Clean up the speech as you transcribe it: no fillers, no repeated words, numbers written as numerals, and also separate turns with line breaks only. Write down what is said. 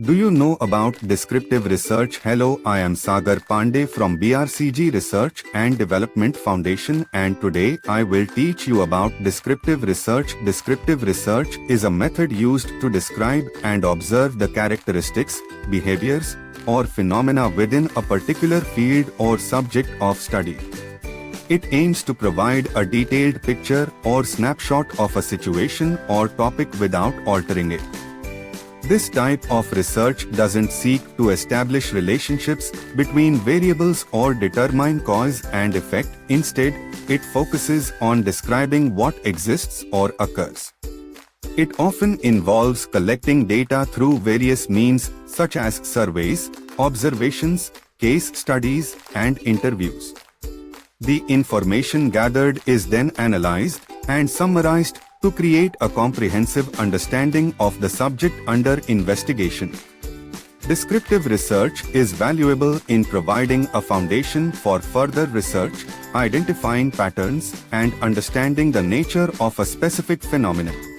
Do you know about descriptive research? Hello, I am Sagar Pandey from BRCG Research and Development Foundation, and today I will teach you about descriptive research. Descriptive research is a method used to describe and observe the characteristics, behaviors, or phenomena within a particular field or subject of study. It aims to provide a detailed picture or snapshot of a situation or topic without altering it. This type of research doesn't seek to establish relationships between variables or determine cause and effect. Instead, it focuses on describing what exists or occurs. It often involves collecting data through various means such as surveys, observations, case studies, and interviews. The information gathered is then analyzed and summarized to create a comprehensive understanding of the subject under investigation. Descriptive research is valuable in providing a foundation for further research, identifying patterns, and understanding the nature of a specific phenomenon.